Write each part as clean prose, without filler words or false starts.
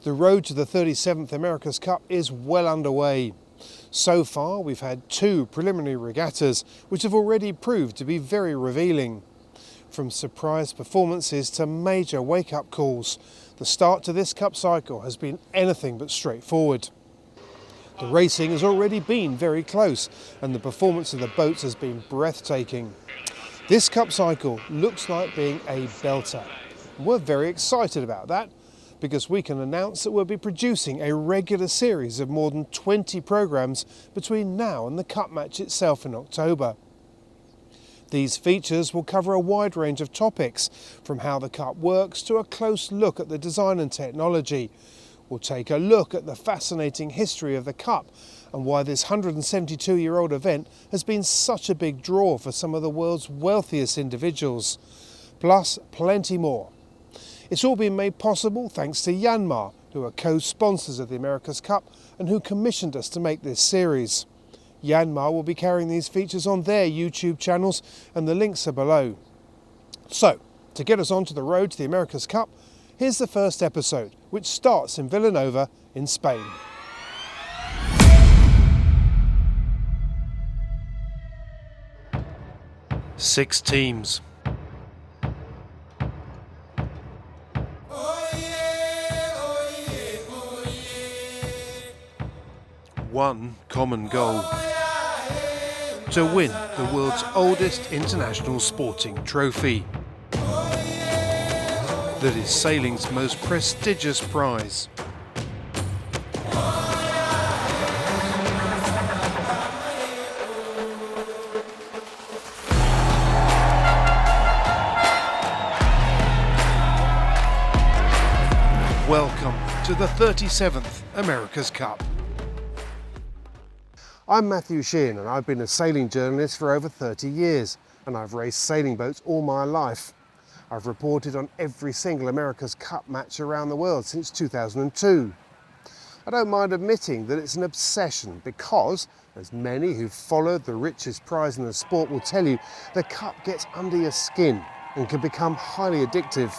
The road to the 37th America's Cup is well underway. So far, we've had 2 preliminary regattas, which have already proved to be very revealing. From surprise performances to major wake-up calls, the start to this Cup cycle has been anything but straightforward. The racing has already been very close, and the performance of the boats has been breathtaking. This Cup cycle looks like being a belter. We're very excited about that, because we can announce that we'll be producing a regular series of more than 20 programmes between now and the Cup match itself in October. These features will cover a wide range of topics, from how the Cup works to a close look at the design and technology. We'll take a look at the fascinating history of the Cup and why this 172-year-old event has been such a big draw for some of the world's wealthiest individuals. Plus, plenty more. It's all been made possible thanks to Yanmar, who are co-sponsors of the America's Cup and who commissioned us to make this series. Yanmar will be carrying these features on their YouTube channels, and the links are below. So, to get us onto the road to the America's Cup, here's the first episode, which starts in Vilanova in Spain. Six teams. One common goal: to win the world's oldest international sporting trophy. That is sailing's most prestigious prize. Welcome to the 37th America's Cup. I'm Matthew Sheehan, and I've been a sailing journalist for over 30 years, and I've raced sailing boats all my life. I've reported on every single America's Cup match around the world since 2002. I don't mind admitting that it's an obsession because, as many who've followed the richest prize in the sport will tell you, the Cup gets under your skin and can become highly addictive.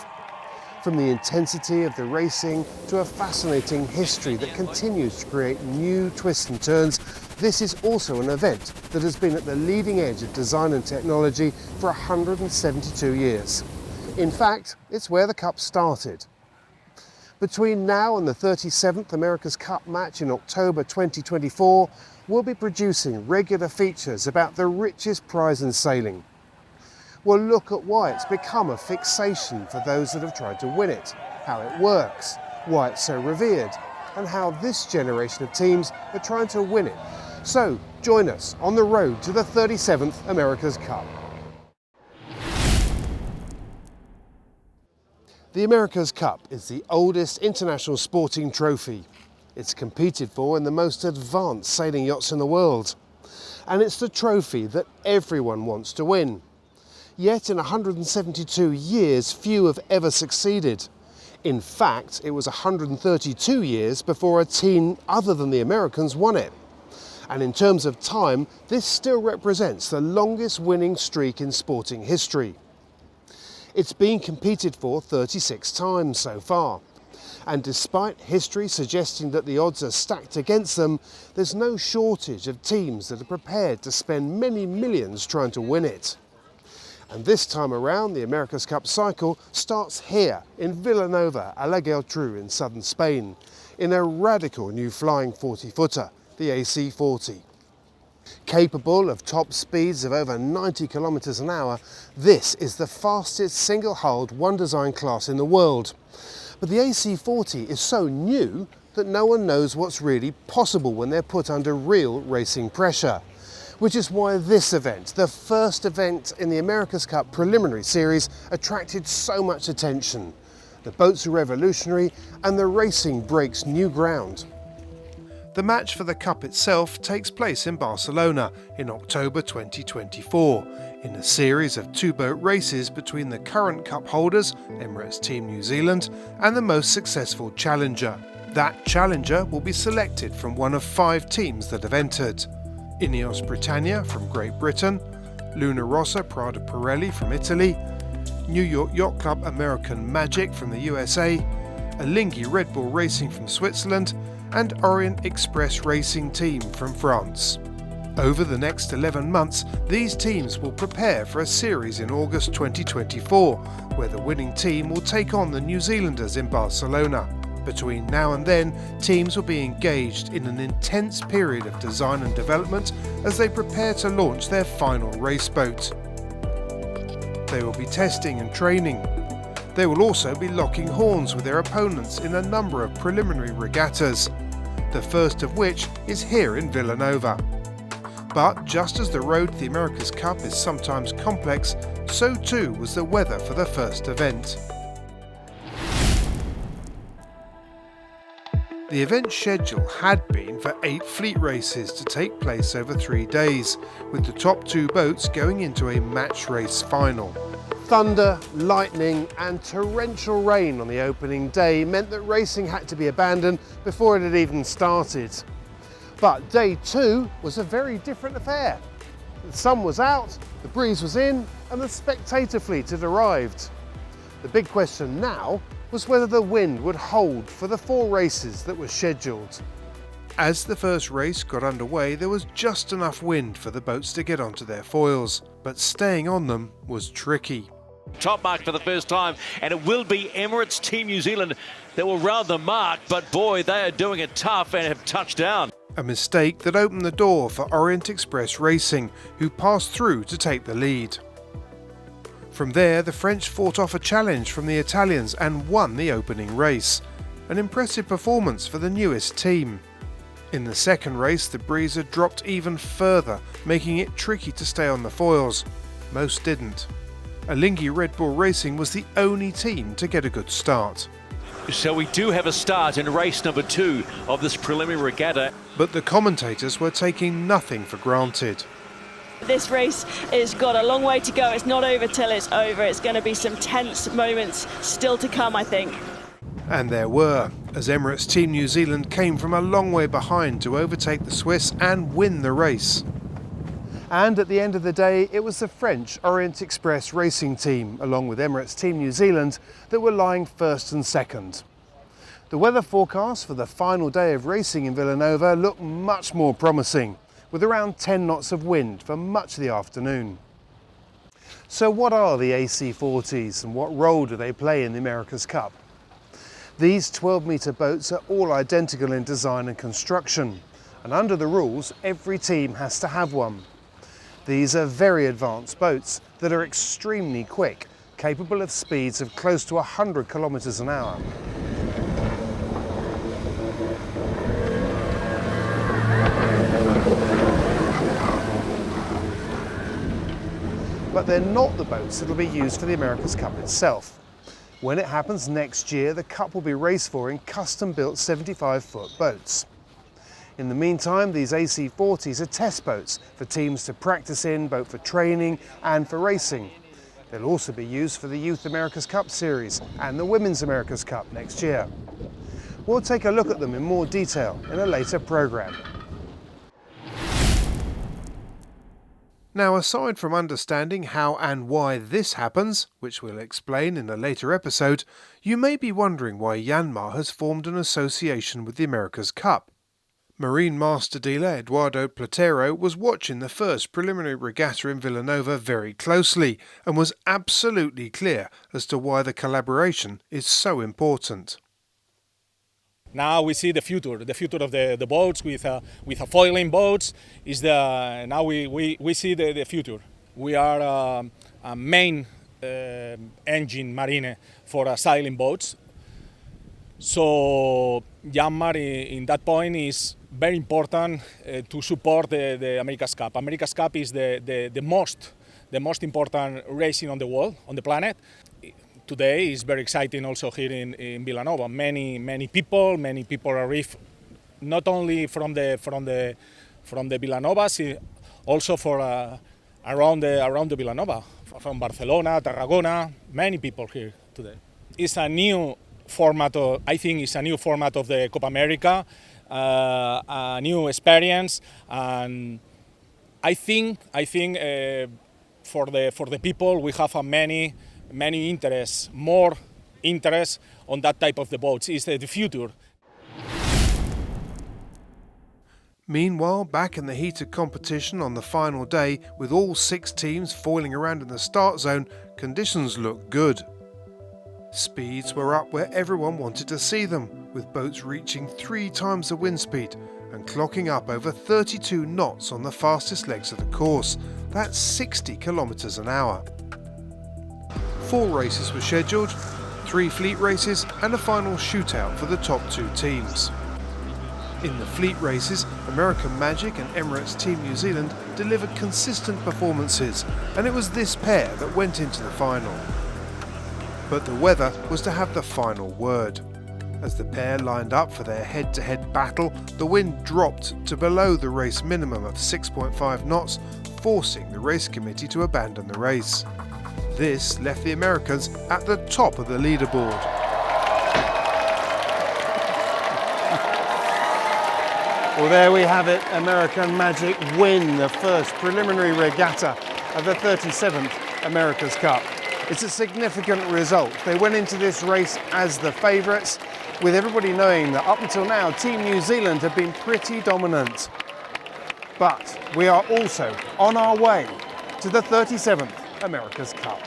From the intensity of the racing to a fascinating history that continues to create new twists and turns, this is also an event that has been at the leading edge of design and technology for 172 years. In fact, it's where the Cup started. Between now and the 37th America's Cup match in October 2024, we'll be producing regular features about the richest prize in sailing. We'll look at why it's become a fixation for those that have tried to win it, how it works, why it's so revered, and how this generation of teams are trying to win it. So, join us on the road to the 37th America's Cup. The America's Cup is the oldest international sporting trophy. It's competed for in the most advanced sailing yachts in the world. And it's the trophy that everyone wants to win. Yet in 172 years, few have ever succeeded. In fact, it was 132 years before a team other than the Americans won it. And in terms of time, this still represents the longest winning streak in sporting history. It's been competed for 36 times so far. And despite history suggesting that the odds are stacked against them, there's no shortage of teams that are prepared to spend many millions trying to win it. And this time around, the America's Cup cycle starts here in Vilanova, a la Geltrú in southern Spain, in a radical new flying 40-footer, the AC-40. Capable of top speeds of over 90 kilometers an hour, this is the fastest single-hulled one-design class in the world. But the AC-40 is so new that no one knows what's really possible when they're put under real racing pressure. Which is why this event, the first event in the America's Cup preliminary series, attracted so much attention. The boats are revolutionary and the racing breaks new ground. The match for the Cup itself takes place in Barcelona in October 2024, in a series of 2-boat races between the current Cup holders, Emirates Team New Zealand, and the most successful challenger. That challenger will be selected from one of 5 teams that have entered. Ineos Britannia from Great Britain, Luna Rossa Prada Pirelli from Italy, New York Yacht Club American Magic from the USA, Alinghi Red Bull Racing from Switzerland and Orient Express Racing Team from France. Over the next 11 months, these teams will prepare for a series in August 2024, where the winning team will take on the New Zealanders in Barcelona. Between now and then, teams will be engaged in an intense period of design and development as they prepare to launch their final race boat. They will be testing and training. They will also be locking horns with their opponents in a number of preliminary regattas, the first of which is here in Vilanova. But just as the road to the America's Cup is sometimes complex, so too was the weather for the first event. The event schedule had been for 8 fleet races to take place over 3 days, with the top 2 boats going into a match race final. Thunder, lightning and torrential rain on the opening day meant that racing had to be abandoned before it had even started. But day 2 was a very different affair. The sun was out, the breeze was in and the spectator fleet had arrived. The big question now was whether the wind would hold for the 4 races that were scheduled. As the first race got underway, there was just enough wind for the boats to get onto their foils, but staying on them was tricky. Top mark for the first time, and it will be Emirates Team New Zealand that will round the mark, but boy, they are doing it tough and have touched down. A mistake that opened the door for Orient Express Racing, who passed through to take the lead. From there, the French fought off a challenge from the Italians and won the opening race. An impressive performance for the newest team. In the second race, the breeze had dropped even further, making it tricky to stay on the foils. Most didn't. Alinghi Red Bull Racing was the only team to get a good start. So we do have a start in race number 2 of this preliminary regatta. But the commentators were taking nothing for granted. This race has got a long way to go. It's not over till it's over. It's going to be some tense moments still to come, I think. And there were, as Emirates Team New Zealand came from a long way behind to overtake the Swiss and win the race. And at the end of the day, it was the French Orient Express Racing Team, along with Emirates Team New Zealand, that were lying first and second. The weather forecast for the final day of racing in Vilanova looked much more promising, with around 10 knots of wind for much of the afternoon. So what are the AC40s and what role do they play in the America's Cup? These 12-metre boats are all identical in design and construction, and under the rules, every team has to have one. These are very advanced boats that are extremely quick, capable of speeds of close to 100 kilometres an hour. But they're not the boats that will be used for the America's Cup itself. When it happens next year, the Cup will be raced for in custom-built 75-foot boats. In the meantime, these AC40s are test boats for teams to practice in, both for training and for racing. They'll also be used for the Youth America's Cup Series and the Women's America's Cup next year. We'll take a look at them in more detail in a later programme. Now, aside from understanding how and why this happens, which we'll explain in a later episode, you may be wondering why Yanmar has formed an association with the America's Cup. Marine master dealer Eduardo Platero was watching the first preliminary regatta in Vilanova very closely and was absolutely clear as to why the collaboration is so important. Now we see the future of the boats with a foiling boats is now we see the future. We are a main engine marine for sailing boats. So Yanmar in that point is very important to support the America's Cup. America's Cup is the most important racing on the world, on the planet. Today is very exciting also here in Vilanova. Many people arrive not only from the Vilanovas, also for around the Vilanova, from Barcelona, Tarragona. Many people here today. It's a new format. I think it's a new format of the Copa America, a new experience, and I think for the people we have many interests, more interest on that type of the boats. It's the future. Meanwhile, back in the heat of competition on the final day, with all 6 teams foiling around in the start zone, conditions looked good. Speeds were up where everyone wanted to see them, with boats reaching 3 times the wind speed and clocking up over 32 knots on the fastest legs of the course. That's 60 kilometres an hour. 4 races were scheduled, 3 fleet races and a final shootout for the top 2 teams. In the fleet races, American Magic and Emirates Team New Zealand delivered consistent performances, and it was this pair that went into the final. But the weather was to have the final word. As the pair lined up for their head-to-head battle, the wind dropped to below the race minimum of 6.5 knots, forcing the race committee to abandon the race. This left the Americans at the top of the leaderboard. Well, there we have it. American Magic win the first preliminary regatta of the 37th America's Cup. It's a significant result. They went into this race as the favourites, with everybody knowing that up until now, Team New Zealand have been pretty dominant. But we are also on our way to the 37th America's Cup.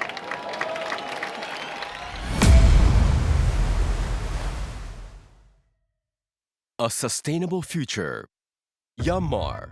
A sustainable future. Yanmar.